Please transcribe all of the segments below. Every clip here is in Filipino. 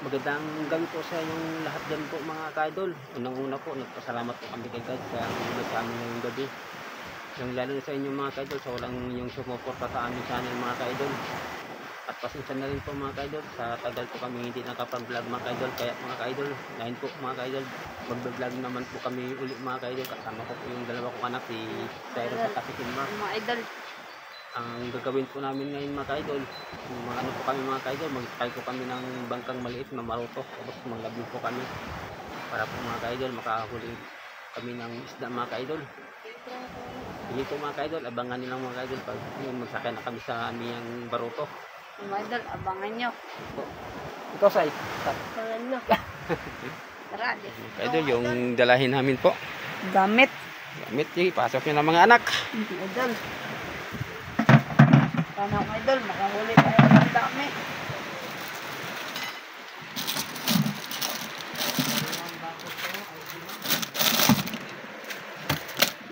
Magandang gabi po sa inyong lahat dyan po mga ka-idol. Unang-una po, nagpasalamat po kami kay God sa muna sa amin ngayong gabi. Yung lalo na sa inyong mga ka-idol, sa walang yung sumuporta sa amin channel mga ka-idol. At pasensya na rin po mga ka-idol, sa tagal po kami hindi nakapag-vlog mga ka-idol. Kaya mga ka-idol, ngayon po mga ka-idol, mag-vlog naman po kami uli mga ka-idol. Kasama ko po yung dalawa kong anak, si Cyrus at si Kimma. Mga idol. Ang gagawin po namin ngayon mga ka-idol, ano po kami mga ka-idol, mag-try po kami ng bangkang maliit na maruto, tapos maglabing po kami para po mga ka-idol makahuli kami ng isda mga ka-idol. Hindi po mga ka-idol, abangan nilang mga ka-idol pag magsakay na kami sa aming baruto. Mga idol, abangan nyo. Ikaw Sai? Abangan nyo. Tara, Ka-idol, yung dalahin namin po. Gamit. Gamit, pasok nyo ng mga anak. Idol. Sana mga idol, makahuli tayo ng dami.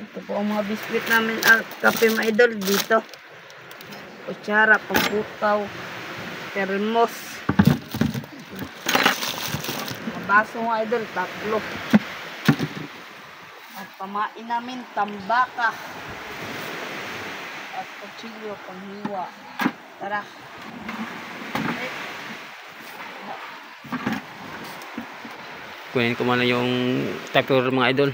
Ito po ang mga biskwit namin at kape mga idol dito. Kutsara, pagpukaw, termos. Mga baso mga idol, 3. At pamain namin, tambaka. At kutsilyo, panghiwa. Tara. Kunin ko muna yung tupper mga idol.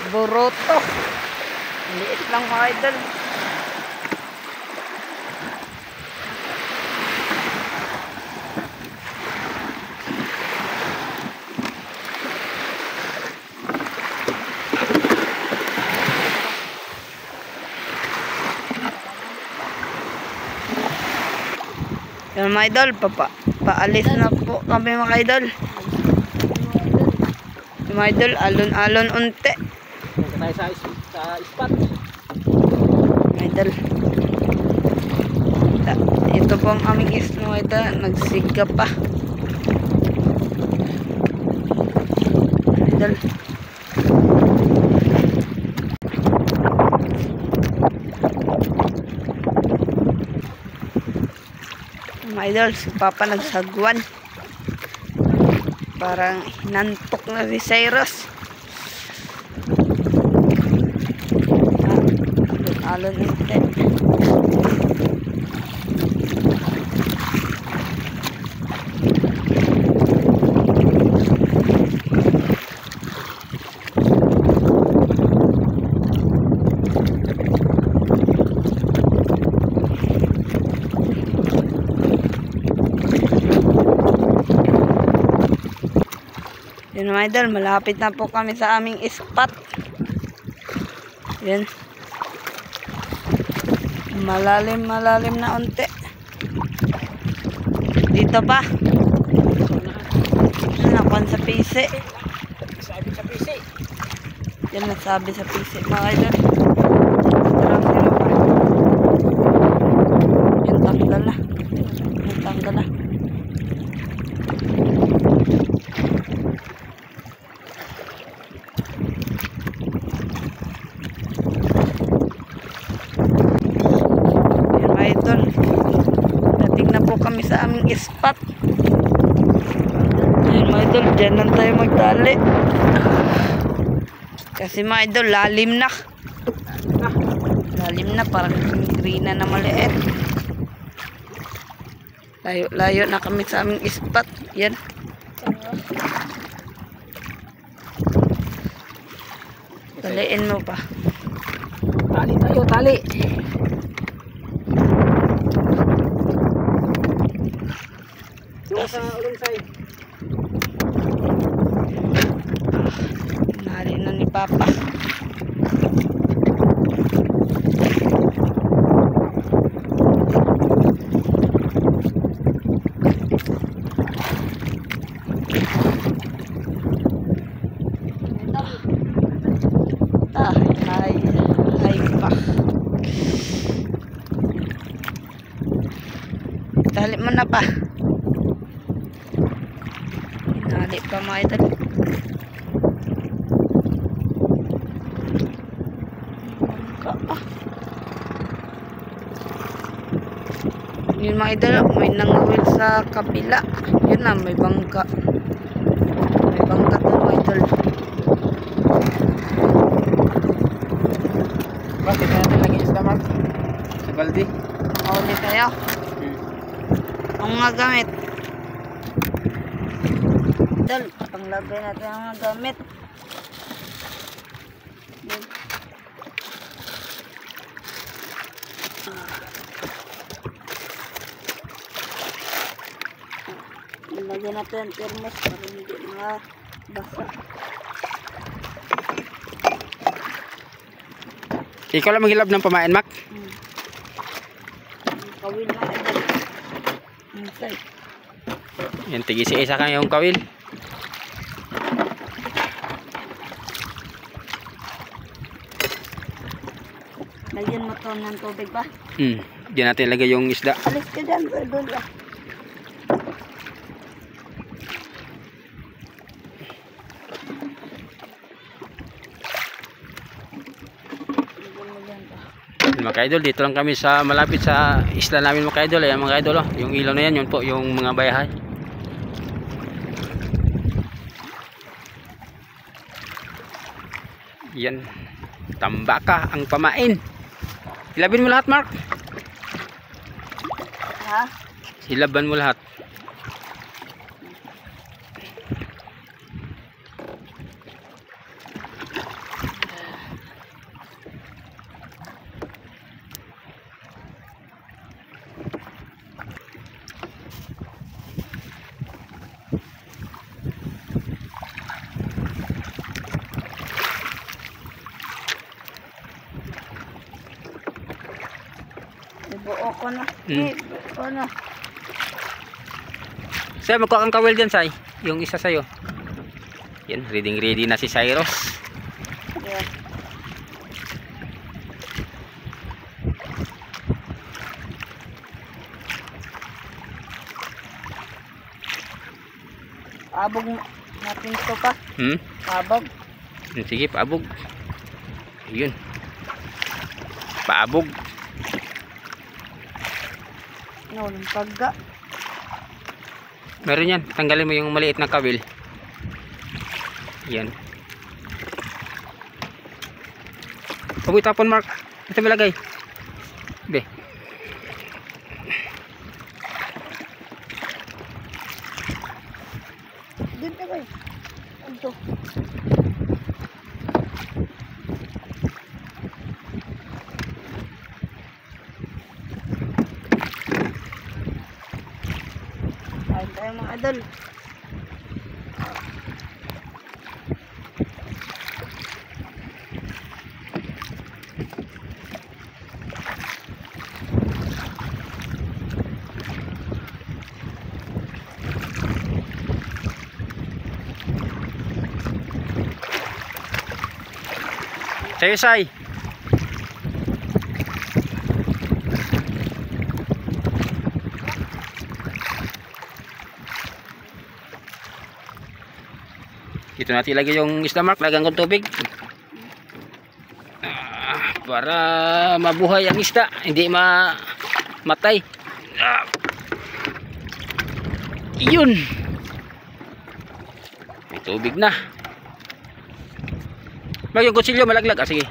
Buroto. Liit lang mga idol. Yan mga idol, paalis na po kami mga idol. Mga idol, alon-alon unti. Punta tayo sa spot. Mga idol. Ito po ang aming isno mga idol, nagsiga pa. Mga idol. Mga idol, si Papa nagsagwan. Parang hinantok na si Cyrus. Alon inte. Yan mga idol, malapit na po kami sa aming spot. Yan. Malalim na unti. Dito pa. Nakuan sa pisi. Sabi sa PC. Yan nasabi sa pisi mga idol. Yan tanggal na. Yan tanggal na. Dating na po kami sa aming spot. Ayun mga idol, dyan lang tayo magdali. Kasi mga idol, lalim na. Lalim na, parang green na maliit. Layo na kami sa aming spot. Yan. Taliin mo pa. Tali tayo, tali. Yung sa ulong side. Nari na ni Papa. Ay pa. Tali mo na pa. Nali pa mga idol. Bangka ah. Yun mga idol, may nangawil sa kabila. Yun na, may bangka. May bangka to mga idol. Bakit natin lagi isda, Mark? Sa balde? Mauli tayo. Ang mga gamit. Idol, panglagay natin ang mga gamit. Yun. Ilagay natin ang thermos para hindi mabasa. Ikaw lang maghilab ng pamain, Mac? Kawil na idol. Insay. Yan, tigisi isa kang yung kawil. Lagyan mo to ng tubig ba? Diyan natin ilagay yung isda. Alis ka dyan, idol ah. Mga ka-idol, dito lang kami sa malapit sa isla namin mga ka-idol. Ayan mga ka-idol, oh. Yung ilaw na yan, yun po yung mga bayahay. Yan, tambaka ang pamain. Ilabin mo lahat, Mark. Ha? Ilaban mo lahat. Ibuo ko na. Ibuo ko na. Say, magkuha kang kawil dyan, Say. Yung isa sa'yo. Yan, ready na si Cyrus. Yeah. Abog natin ito pa. Abog. Sige, paabog. Ayun. Paabog. No, ng pagga. Meron yan. Tanggalin mo yung maliit na kawil. Yan. Huwag mo itapon, Mark. Ito malagay. Be. Dito ba? Ito. Kain tayo mga idol. Sa'yo, Say. Dito natin ilagay yung isda, Mark. Lagyan ko tubig. Para mabuhay ang isda. Hindi matay. Yun. May tubig na. Mag yung kutsilyo malaglag. Sige.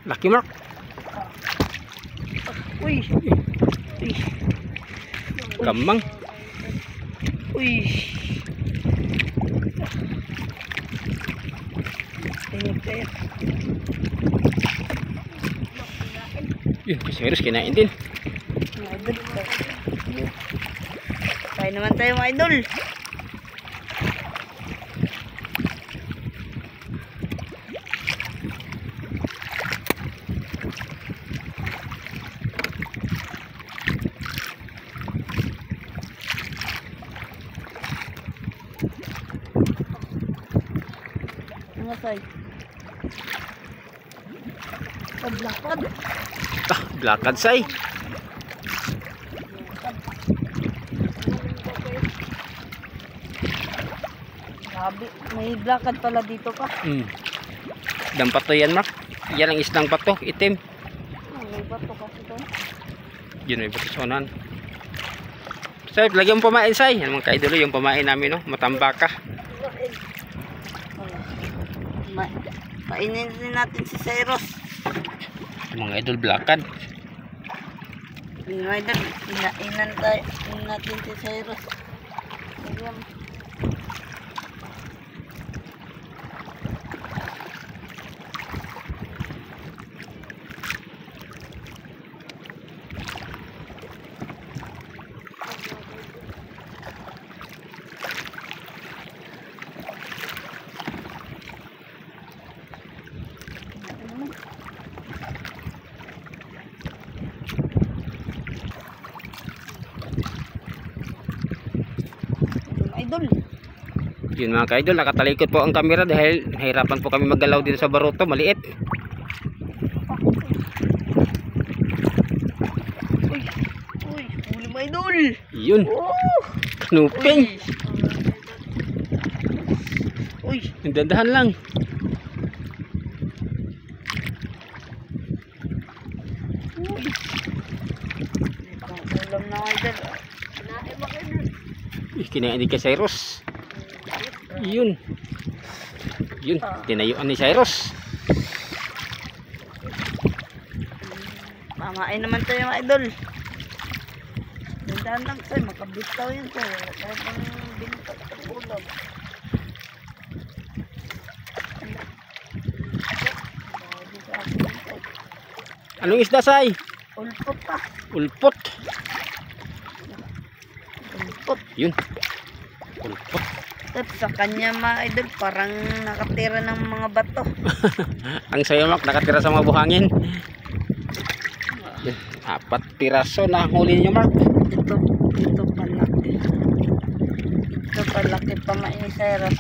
Laki, Mark. Uy. Uy. Kamang. Uy. Tingnan kayo. Yun, si Cyrus kinain din. Mga idol. Kain naman tayo mga idol. Mga say. Paglakad. Ah, blakad say. Sabi, may blakad pala dito pa. Dampat to yan, Mark. Yan ang islang pato, itim. May bato kasi doon. Yun, may bato sa unahan. Say, lagyan mo pamain, say. Yan mga kaidolo, yung pamain namin, no? Matambaka. Painin din natin si Cyrus. Mga idol, blakad. Mga idol, inainan tayo natin si Cyrus. Ayan. Idol. Yun mga kaidol, nakatalikod po ang camera dahil nahirapan po kami maggalaw dito sa baruto, maliit. Uy, uy, huli mga idol. Yun, Oh, kanuping. uy, Dandahan lang. uy. Ulam na idol. Kinain din kay Cyrus. Yun. Yun, tinayuan ni Cyrus. Mamain naman tayo mga idol. Dandan lang tayo, makabitaw yun tayo. Kahit ang binitag ng ulam. Anong isda, say? Ulpot pa. Ulpot. Ulpot. Yun. Ulpot. At sa kanya mga idol, parang nakatira ng mga bato. Ang sayo, Mark, nakatira sa mga buhangin. Yun, 4 piraso na huli niyo, Mark. Ito palaki. Ito palaki pa ni Cyrus.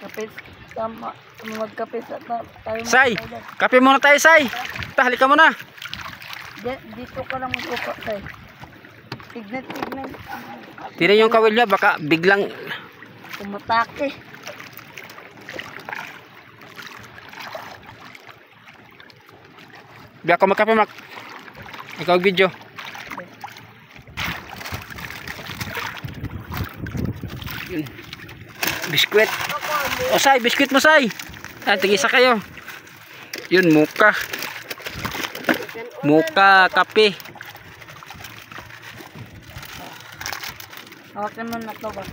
Kapit, tama. Magkapit tayo. Say, kape muna tayo, say. Halika muna. Dito ka lang magkuka, Say. Tignan. Tira yung kawil niya, baka biglang Tumatake. Biya ako magkape, Mark. Ikaw video. Yun. Biskwit. O, say, biskwit mo, say. Tigisa kayo. Yun, muka. Muka, kape. Hawakan mo na to ba?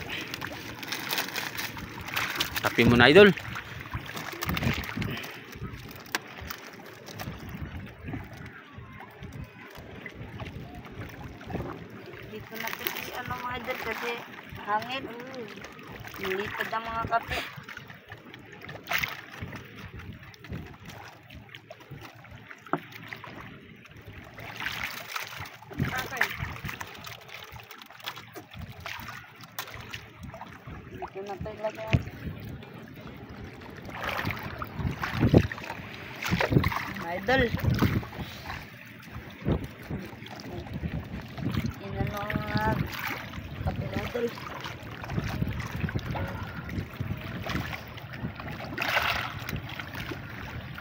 Kape mo na, idol. Dito na kasi ano mga idol kasi hangin. Nilipad ang mga kape. Dito na tayo lagay. Mga idol. Inano ang kape na idol.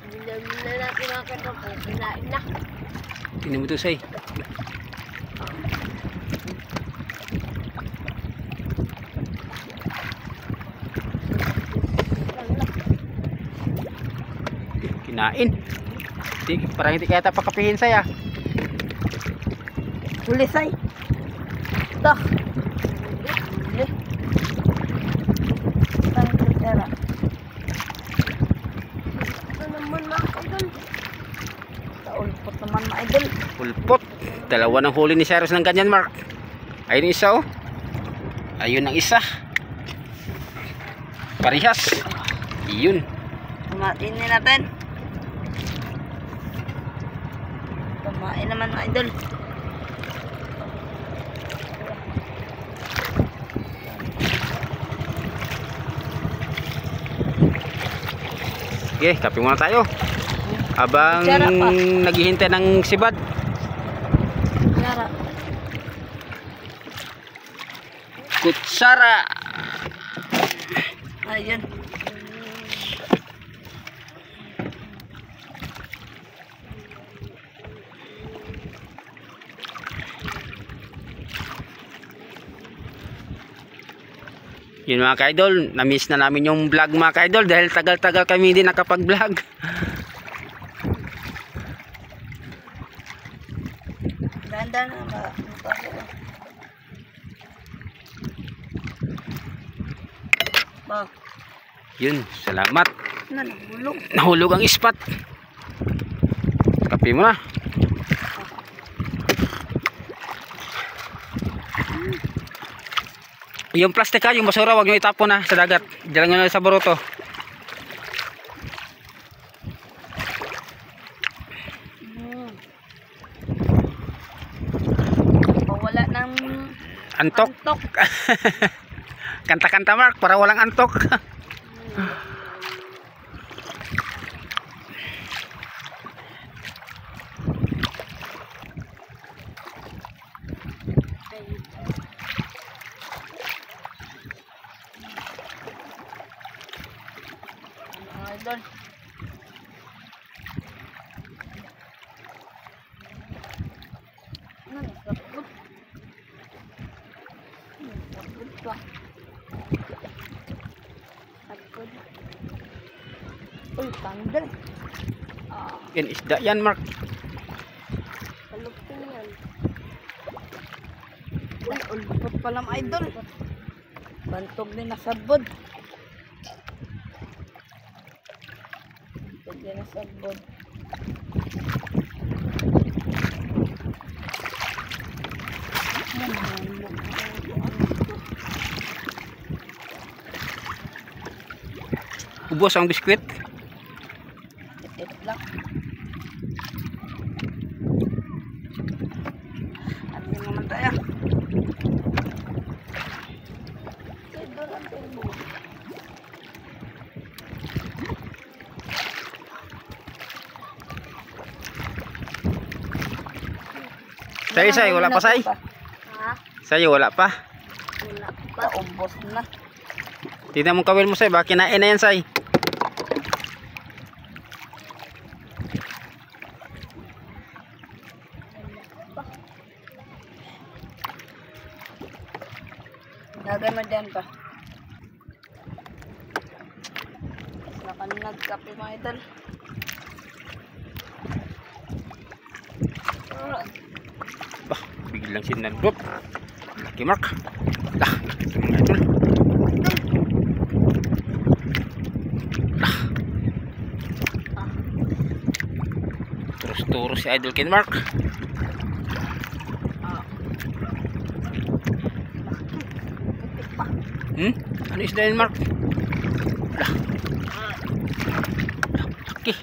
Hindi na natin mga kanoko, kinain na. Tingnan mo to, say. Kinain. Parang hindi kaya pakapihin, say, ah. Huli, Say. Ito. Huli. Dalawa ng huli ni Cyrus ng ganyan, Mark. Ayun isa, oh. Ayun ang isa. Parihas. Iyon. Kumain na natin. Kumain naman mga idol. Okay, kape muna tayo. Habang Sarap, ah. naghihintay ng sibad. Sarap. Kutsara. Ayun. Yun mga ka-idol, na-miss na namin yung vlog mga ka-idol dahil tagal-tagal kami hindi nakapag-vlog. Ganda na ba? Ba, Yun, salamat. nahulog. Nahulog ang ispat. Kape mo na. Yung plastic ha, yung basura, wag nyo itapon na sa dagat. Diyan nyo na sa buruto. Wala ng Antok. antok. Kanta-kanta Mark, para walang antok. Idol. Nasabot. Nasabot pa. Sabot. Uy, tanggal. Yan isda yan Mark. Kalupin yan. Uy, ulpot palang idol. Bantog din nasabot. Bantog din nasabot. Ubos ang biskwit. Tit lang. Ano naman tayo? Idol ang tubo. Say, say, wala pa say. Ha? Sa'yo wala pa. Wala pa. Ubos na. Tingnan mo kawil mo say, baka kinain na yan say. Lagay mo dyan pa. Saka nagkape mga idol. Bah, biglang sinandot. Laki Mark. Lah, mga idol. Lah. Turus-turus si Idol Ken Mark. Ano isda yun Mark? Lah. Laki.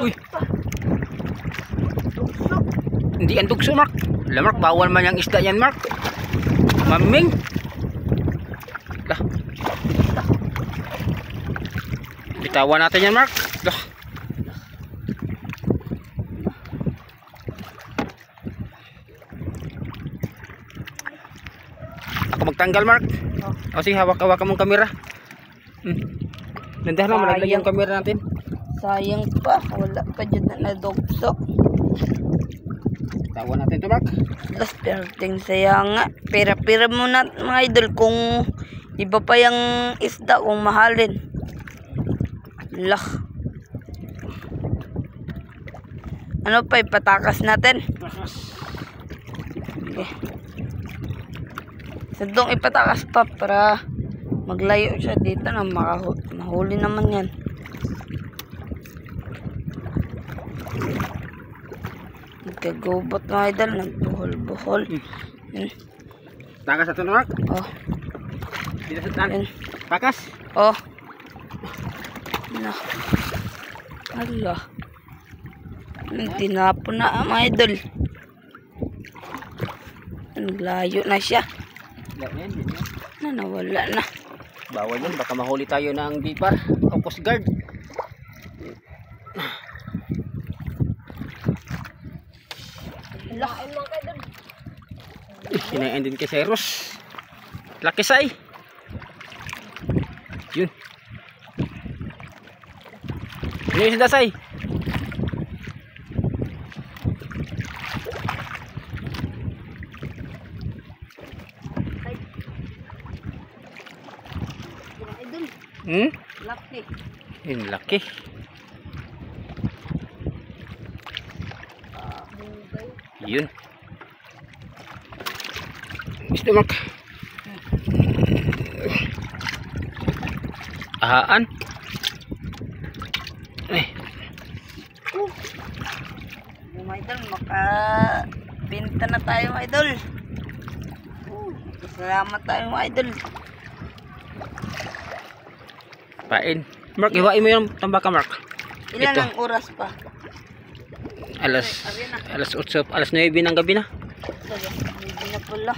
Uy. Hindi ang dugso Mark. Lah Mark, bawal man yung isda yan Mark. Maming. Lah. Bitawan natin yan Mark. Lah. Ako magtanggal Mark. O sige, hawak-hawak mong kamera. Nandahan na, malaglag yung kamera natin. Sayang pa. Wala pa dyan na nadugso. Tawan natin to Mark. Plus, perting sayang nga. Pira-pira muna mga idol kung iba pa yung isda kung mahalin. Lah. Ano pa, ipatakas natin. Okay. Sadong ipatakas pa para maglayo siya dito na mahuli naman yan. kagubot mga idol. Nagbuhol-buhol. Yun. Takas ato na Mark. Oh. Dito sa tan. Yun. Takas. Oh. Na. Ala. Tinapon na mga idol. Naglayo na siya. Nawala na. Bawal yan, baka mahuli tayo ng bipar o coast guard. Lain mga kaidol. Kinain din kay Cyrus. Laki say. Yun. Ano yung sida say? Idol. Laki. Yun, laki. Yun. Mr. Mark. Ahaan. Mga idol, makabinta na tayo mga idol. Salamat tayo mga idol. Pain. Mark, iwain mo yung tambaka Mark. Ilan Ito. ang oras pa? Alas 8, alas 9 ng gabi na. Hindi na pala.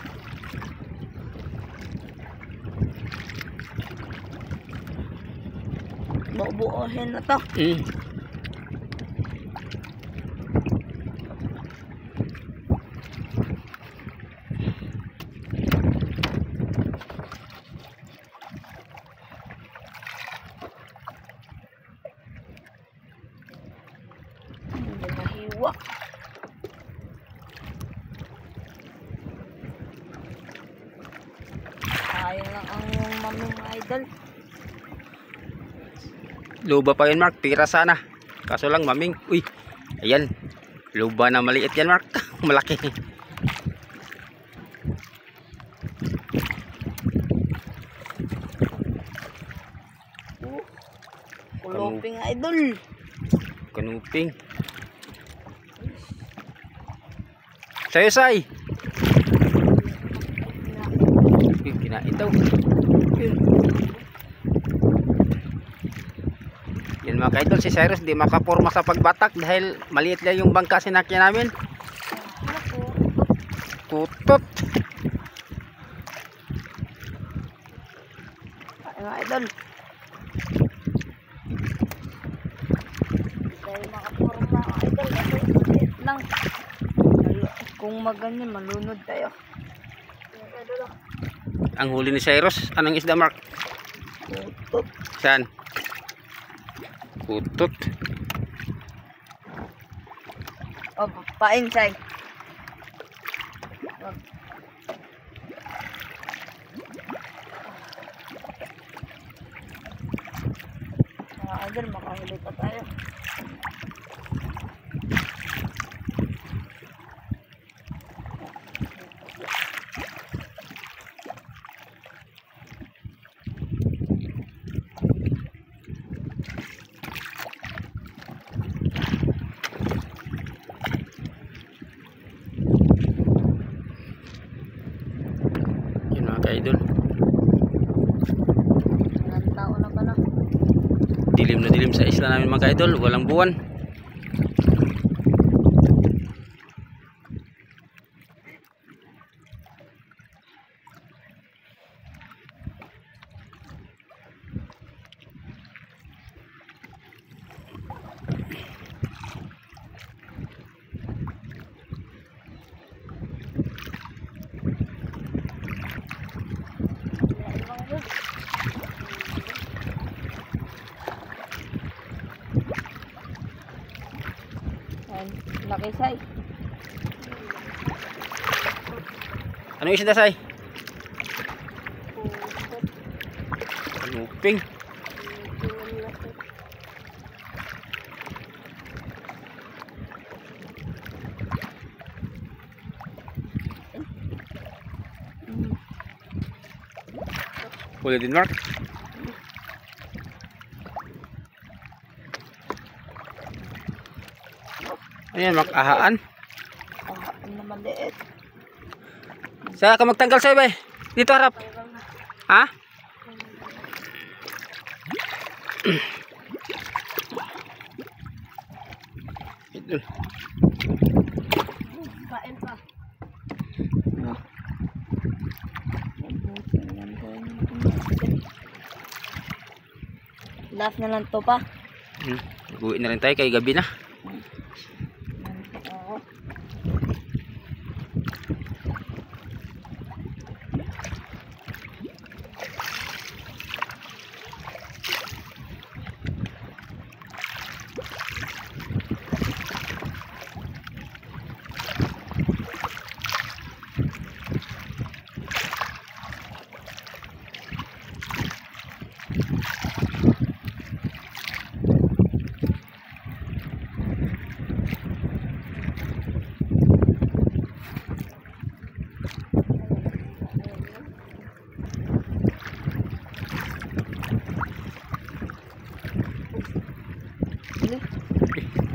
Bubuohin na to. Hindi mahiwa. Tayo lang ang maming idol. Luba pa yun Mark, tira sana. Kaso lang maming, uy, ayan. Luba na maliit yan Mark. Malaki. Kuloping idol. Kanuping. Sayo say. Kinain daw. Yan mga kaidol, si Cyrus di makaporma sa pagbatak dahil maliit lang yung bangka sinakyan namin. Tutot. Ay mga idol. Tayo makaporma mga idol. Kasi lang. Kung maganyan, malunod tayo. Ang huli ni Cyrus, anong isda Mark? Tutot. Saan? Tutot. O, pa-inside. Mga idol, makahuli pa tayo. Yun mga kaidol. Ilang taon na ba na? Dilim na dilim sa isla namin mga kaidol. Walang buwan. Ayan, laki say. Ano isda say? Kanuping. Huli din Mark. Ayan Mark, ahaan. Maliit. Saan ka magtanggal sa'yo, bay? Dito harap. Ha? Idol. Kain pa. Last na lang to pa. Uwi na rin tayo kay gabi na.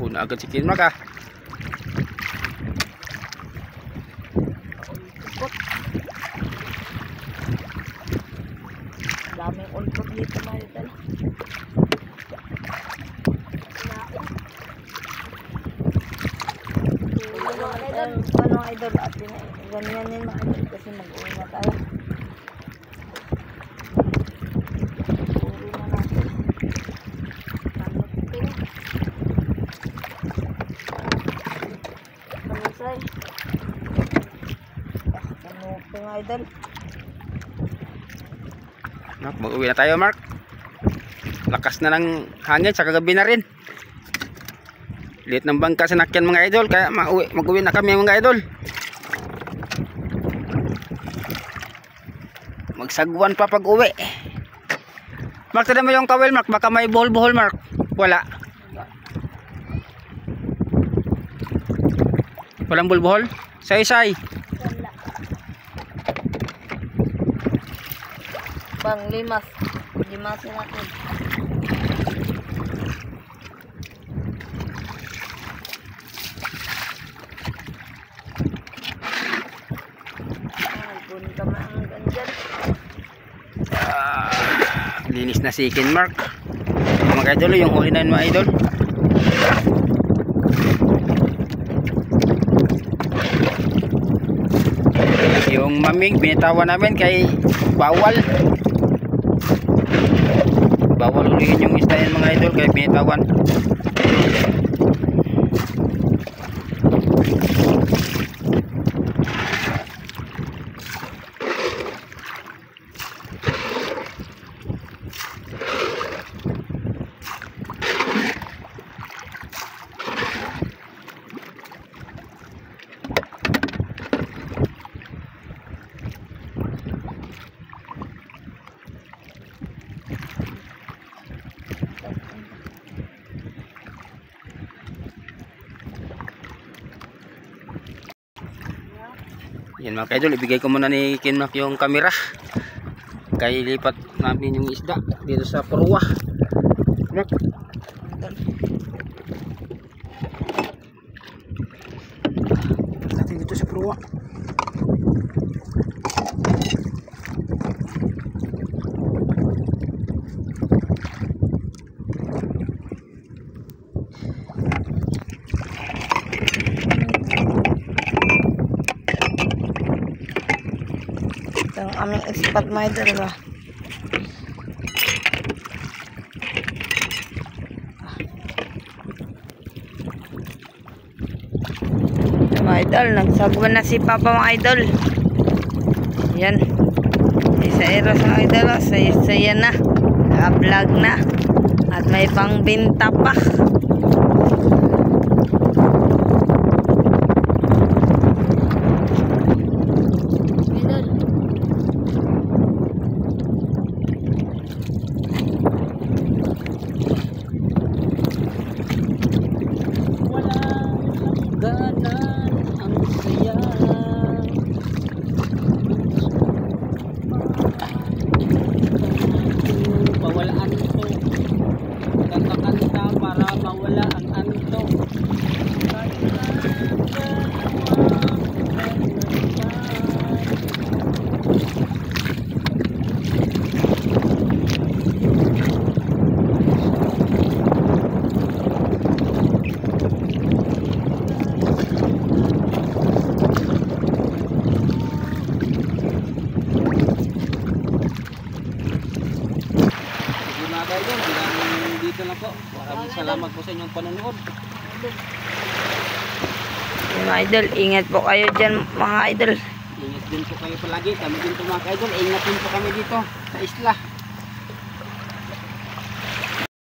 Una agad si Kinmark ah. Daming ulpot dito mga idol. Ano idol atin ganyan din mga idol kasi mag-uwi na tayo. Uwi na natin. Kamisay. Kanupi mga idol. Mark, mag-uwi na tayo, Mark. Lakas na ng hangin sa kagabi na rin. Liit ng bangka sinakyan mga idol, kaya mag-uwi na kami mga idol. Magsagwan pa pag-uwi. Mark, tada mo yung kawel, Mark. Baka may buhol-buhol, Mark. Wala. Walang buhol-buhol? Say-say. Bang, limas. Limasin natin. Ay, punta mo ang ganyan. Linis na si Kinmark. Mga idol, yung huli na yun mga idol. Yung maming binitawan namin kay bawal ulihin yung isda yan mga idol kaya binitawan. Yan mga kaidol, ibigay ko muna ni Kinmark yung kamera. Kaya lipat namin yung isda dito sa Purwa. Mark. Natin dito sa Purwa. Ito ang aming spot mga idol ba. Ito mga idol, nagsagwan na si Papa mga idol. Yan. Isa eros mga idol, saya na. Naka-vlog na. At may pangbenta pa. Pawalaan ito. Kantakan kita para mawala ang antok. na po. Maraming salamat po sa inyong panonood. Mga idol, ingat po kayo dyan mga idol. Ingat din po kayo palagi. Kami din po mga ka-idol. Ingat din po kami dito sa isla.